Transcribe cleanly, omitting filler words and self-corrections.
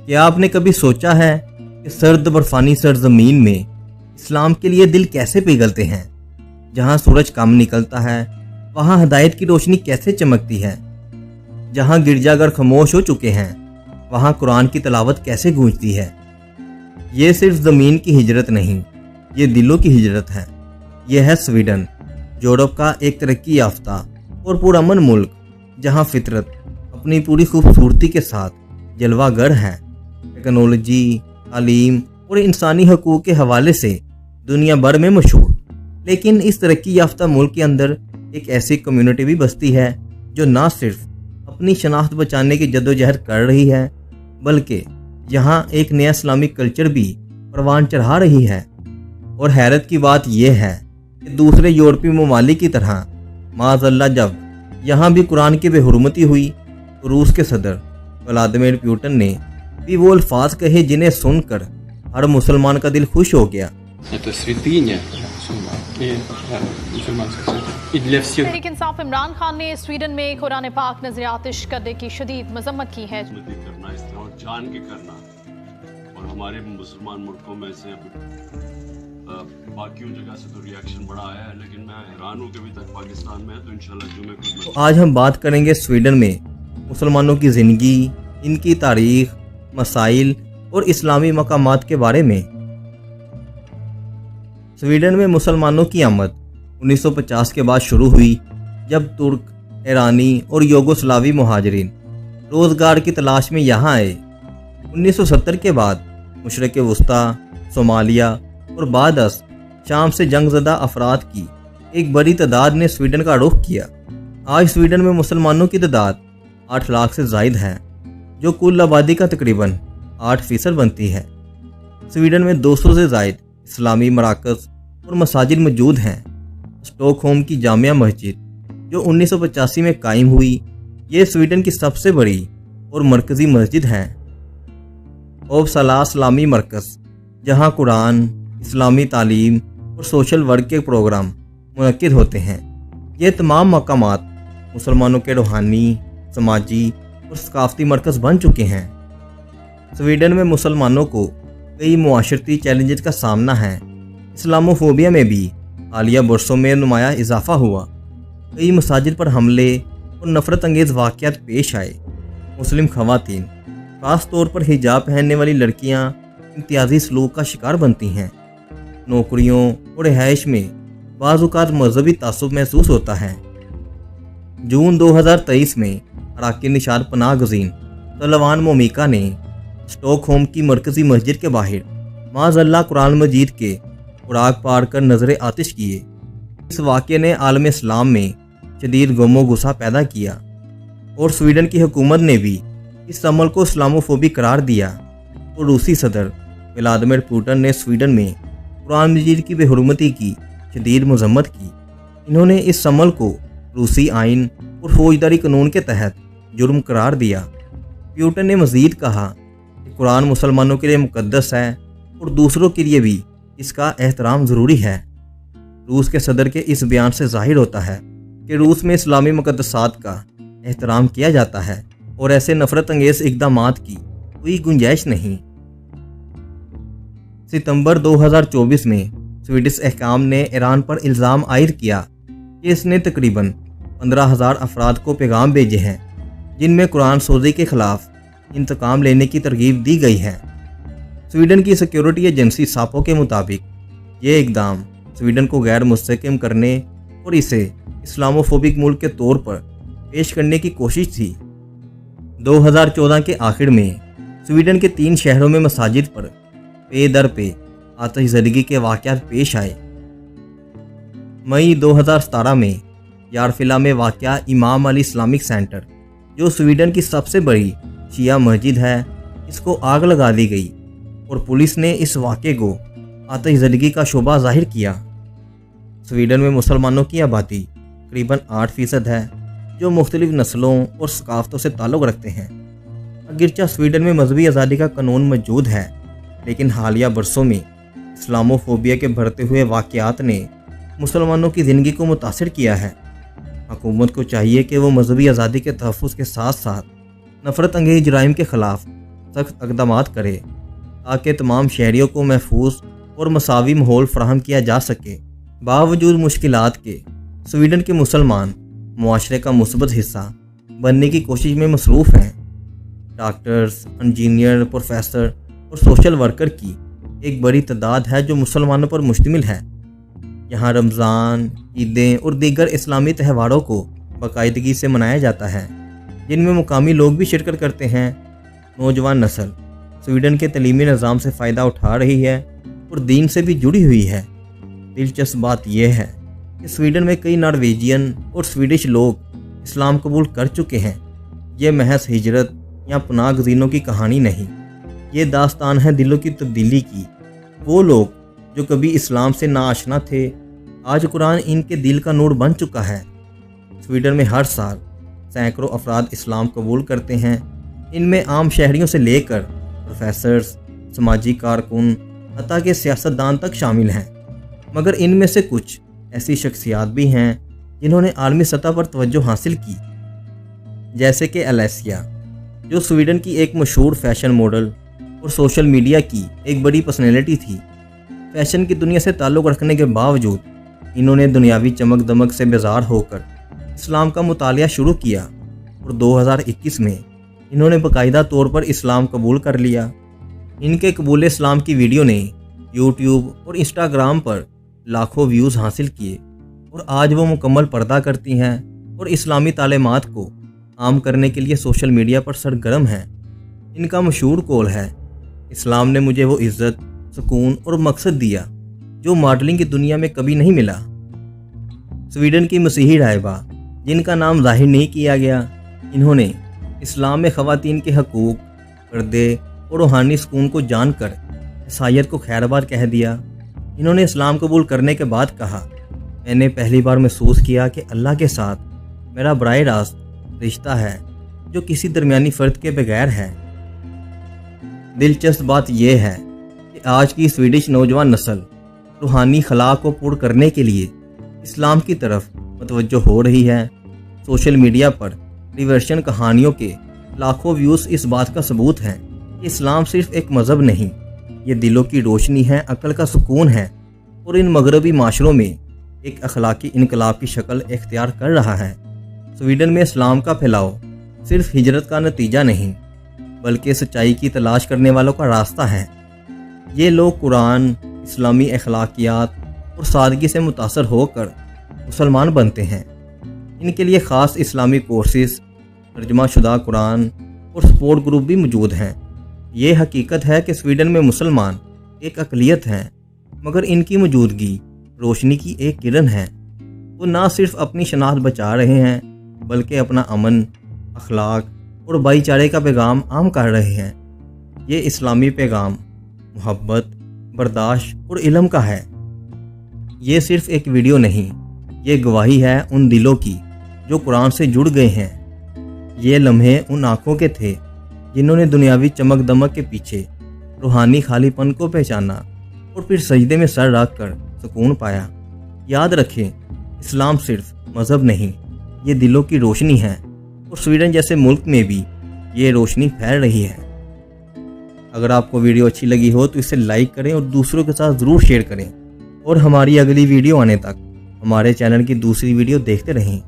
क्या आपने कभी सोचा है कि सर्द बर्फानी सरजमीन में इस्लाम के लिए दिल कैसे पिघलते हैं? जहां सूरज कम निकलता है वहां हिदायत की रोशनी कैसे चमकती है। जहां गिरजाघर खामोश हो चुके हैं वहां कुरान की तलावत कैसे गूंजती है। ये सिर्फ ज़मीन की हिजरत नहीं, ये दिलों की हिजरत है। यह है स्वीडन, यूरोप का एक तरक्की याफ्ता और पुरअमन मुल्क, जहां फितरत अपनी पूरी खूबसूरती के साथ जलवागर है। टेक्नोलॉजी, तालीम और इंसानी हकूक़ के हवाले से दुनिया भर में मशहूर। लेकिन इस तरक्की याफ्ता मुल्क के अंदर एक ऐसी कम्युनिटी भी बसती है जो ना सिर्फ अपनी शनाख्त बचाने की जद्दोजहद कर रही है, बल्कि यहाँ एक नया इस्लामिक कल्चर भी परवान चढ़ा रही है। और हैरत की बात यह है कि दूसरे यूरोपीय ममालिक की तरह माज़अल्लाह जब यहाँ भी कुरान की बेहुरमती हुई तो रूस के सदर व्लादिमीर पुतिन ने भी वो अल्फाज कहे जिन्हें सुनकर हर मुसलमान का दिल खुश हो गया। तहरीक इंसाफ इमरान खान ने स्वीडन में कुरान पाक नजर आतिश करने की शदीद मजम्मत की है। करना इस तरह जान के करना, और हमारे मुसलमान मुल्कों में से बाकियों जगह से तो रिएक्शन बड़ा आया है, लेकिन मैं हैरान हूँ कि अभी तक पाकिस्तान में है। तो इंशाल्लाह जुमे को आज हम बात करेंगे स्वीडन में मुसलमानों की ज़िंदगी, इनकी तारीख, मसाइल और इस्लामी मकामात के बारे में। स्वीडन में मुसलमानों की आमद 1950 के बाद शुरू हुई, जब तुर्क, ईरानी और युगोस्लावी मुहाजिरीन रोज़गार की तलाश में यहाँ आए। 1970 के बाद मशरिक़ वस्ता, सोमालिया और बादस शाम से जंगज़दा अफराद की एक बड़ी तादाद ने स्वीडन का रुख किया। आज स्वीडन में मुसलमानों की तादाद 8 लाख से ज़ायद है, जो कुल आबादी का तकरीबन 8% बनती है। स्वीडन में 200 से ज़ायद इस्लामी मराकज़ और मसाजिद मौजूद हैं। स्टॉकहोम की जामिया मस्जिद, जो 1985 में कायम हुई, ये स्वीडन की सबसे बड़ी और मरकज़ी मस्जिद है। ओपसाला इस्लामी मरकज़, जहाँ कुरान, इस्लामी तालीम और सोशल वर्क के प्रोग्राम मुनक्किद होते हैं। ये तमाम मकामात मुसलमानों के रूहानी, समाजी और सकाफती मरकज़ बन चुके हैं। स्वीडन में मुसलमानों को कई मुआशरती चैलेंजेस का सामना है। इस्लामोफोबिया में भी हालिया बरसों में नुमाया इजाफा हुआ। कई मसाजिद पर हमले और नफरत अंगेज़ वाक़यात पेश आए। मुस्लिम ख़वातीन, ख़ास तौर पर हिजाब पहनने वाली लड़कियां इम्तियाजी सलूक का शिकार बनती हैं। नौकरियों और रिहाइश में बाज़ औक़ात मजहबी तासुब महसूस होता है। जून 2023 में अराकीन निशाद पनाह गज़ीन तलवान मोमिका ने स्टॉकहोम की मरकज़ी मस्जिद के बाहर माज़अल्लाह कुरान मजीद के उड़ाक पार कर नजर आतिश किए। इस वाक़े ने आलम इस्लाम में शदीद गमो गुस्सा पैदा किया और स्वीडन की हुकूमत ने भी इस अमल को इस्लामोफोबी करार दिया। और रूसी सदर व्लादिमीर पुतिन ने स्वीडन में कुरान मजीद की बेहुरमती की शदीद मजम्मत की। इन्होंने इस अमल को रूसी आइन और फौजदारी कानून के तहत जुर्म करार दिया। पुतिन ने मज़ीद कहा कि कुरान मुसलमानों के लिए मुक़द्दस है और दूसरों के लिए भी इसका एहतराम ज़रूरी है। रूस के सदर के इस बयान से ज़ाहिर होता है कि रूस में इस्लामी मुक़द्दसात का एहतराम किया जाता है और ऐसे नफरत अंगेज़ इक़दामात की कोई गुंजाइश नहीं। सितंबर 2024 में स्वीडिश अहकाम ने ईरान पर इल्ज़ाम आयद किया कि इसने तकरीबन 15,000 अफराद को पैगाम भेजे हैं, जिनमें कुरान सोज़ी के ख़िलाफ़ इंतकाम लेने की तरगीब दी गई है। स्वीडन की सिक्योरिटी एजेंसी सापो के मुताबिक ये इक़दाम स्वीडन को गैर मुस्तहकम करने और इसे इस्लामोफोबिक मुल्क के तौर पर पेश करने की कोशिश थी। 2014 के आखिर में स्वीडन के 3 शहरों में मसाजिद पर पे दर पे आतिशज़दगी के वाक़यात पेश आए। मई 2017 में यारफिला में वाक़या इमाम अली इस्लामिक सेंटर, जो स्वीडन की सबसे बड़ी शिया मस्जिद है, इसको आग लगा दी गई और पुलिस ने इस वाक़े को आतिशज़दगी का शुबा ज़ाहिर किया। स्वीडन में मुसलमानों की आबादी तकरीबन 8% है, जो मुख्तलिफ नस्लों और सकाफ़तों से ताल्लुक़ रखते हैं। अगरचे स्वीडन में मजहबी आज़ादी का कानून मौजूद है, लेकिन हालिया बरसों में इस्लामोफोबिया के बढ़ते हुए वाक़यात ने मुसलमानों की ज़िंदगी को मुतासिर किया है। हुकूमत को चाहिए कि वो मजहबी आज़ादी के तहफ़्फ़ुज़ के साथ साथ नफ़रत अंगेज़ जराइम के ख़िलाफ़ सख्त इक़दामात करे ताकि तमाम शहरियों को महफूज और मसावी माहौल फराहम किया जा सके। बावजूद मुश्किलात के स्वीडन के मुसलमान मुआशरे का मुस्बत हिस्सा बनने की कोशिश में मसरूफ़ हैं। डॉक्टर्स, इंजीनियर, प्रोफेसर और सोशल वर्कर की एक बड़ी तादाद है जो मुसलमानों पर मुश्तमिल है। यहाँ रमज़ान, ईदें और दीगर इस्लामी त्योहारों को बाकायदगी से मनाया जाता है, जिनमें मुकामी लोग भी शिरकत करते हैं। नौजवान नस्ल स्वीडन के तलीमी निज़ाम से फ़ायदा उठा रही है और दीन से भी जुड़ी हुई है। दिलचस्प बात यह है कि स्वीडन में कई नॉर्वेजियन और स्वीडिश लोग इस्लाम कबूल कर चुके हैं। ये महज हिजरत या पनाह गज़ीनों की कहानी नहीं, ये दास्तान है दिलों की तब्दीली की। वो लोग जो कभी इस्लाम से नाआशना थे, आज कुरान इनके दिल का नूर बन चुका है। स्वीडन में हर साल सैकड़ों अफराद इस्लाम कबूल करते हैं। इनमें आम शहरियों से लेकर प्रोफेसर्स, समाजी कारकुन, हत्ता के सियासतदान तक शामिल हैं। मगर इनमें से कुछ ऐसी शख्सियात भी हैं जिन्होंने आलमी सतह पर तवज्जो हासिल की, जैसे कि एलेसिया, जो स्वीडन की एक मशहूर फैशन मॉडल और सोशल मीडिया की एक बड़ी पर्सनैलिटी थी। फैशन की दुनिया से ताल्लुक़ रखने के बावजूद इन्होंने दुनियावी चमक दमक से बेजार होकर इस्लाम का मुतालिया शुरू किया और 2021 में इन्होंने बाकायदा तौर पर इस्लाम कबूल कर लिया। इनके कबूल इस्लाम की वीडियो ने यूट्यूब और इंस्टाग्राम पर लाखों व्यूज़ हासिल किए और आज वो मुकम्मल पर्दा करती हैं और इस्लामी तालीमात को आम करने के लिए सोशल मीडिया पर सरगर्म हैं। इनका मशहूर कौल है, इस्लाम ने मुझे वो इज़्ज़त, सुकून और मकसद दिया जो मॉडलिंग की दुनिया में कभी नहीं मिला। स्वीडन की मसीही राहिबा, जिनका नाम जाहिर नहीं किया गया, इन्होंने इस्लाम में ख़वातीन के हकूक़, पर्दे और रूहानी सुकून को जानकर ईसाईयत को खैरबाद कह दिया। इन्होंने इस्लाम कबूल करने के बाद कहा, मैंने पहली बार महसूस किया कि अल्लाह के साथ मेरा बराह रास्त रिश्ता है जो किसी दरमियानी फ़र्द के बगैर है। दिलचस्प बात यह है कि आज की स्वीडिश नौजवान नस्ल रूहानी खला को पूर्ण करने के लिए इस्लाम की तरफ मतवज्जो हो रही है। सोशल मीडिया पर रिवर्शन कहानियों के लाखों व्यूज़ इस बात का सबूत हैं कि इस्लाम सिर्फ एक मज़हब नहीं, ये दिलों की रोशनी है, अक्ल का सुकून है और इन मगरबी माशरों में एक अखलाकी इनकलाब की शक्ल इख्तियार कर रहा है। स्वीडन में इस्लाम का फैलाव सिर्फ हिजरत का नतीजा नहीं, बल्कि सच्चाई की तलाश करने वालों का रास्ता है। ये लोग कुरान, इस्लामी अखलाकियात और सादगी से मुतासर होकर मुसलमान बनते हैं। इनके लिए ख़ास इस्लामी कोर्सेज़, तर्जुमा शुदा कुरान और सपोर्ट ग्रुप भी मौजूद हैं। ये हकीकत है कि स्वीडन में मुसलमान एक अक़लियत हैं, मगर इनकी मौजूदगी रोशनी की एक किरण है। वो ना सिर्फ अपनी शनाख्त बचा रहे हैं, बल्कि अपना अमन, अखलाक और भाईचारे का पैगाम आम कर रहे हैं। ये इस्लामी पैगाम मोहब्बत, बर्दाश्त और इल्म का है। ये सिर्फ एक वीडियो नहीं, ये गवाही है उन दिलों की जो कुरान से जुड़ गए हैं। ये लम्हे उन आँखों के थे जिन्होंने दुनियावी चमक दमक के पीछे रूहानी खालीपन को पहचाना और फिर सजदे में सर रख कर सुकून पाया। याद रखें, इस्लाम सिर्फ मज़हब नहीं, ये दिलों की रोशनी है और स्वीडन जैसे मुल्क में भी ये रोशनी फैल रही है। अगर आपको वीडियो अच्छी लगी हो तो इसे लाइक करें और दूसरों के साथ ज़रूर शेयर करें और हमारी अगली वीडियो आने तक हमारे चैनल की दूसरी वीडियो देखते रहें।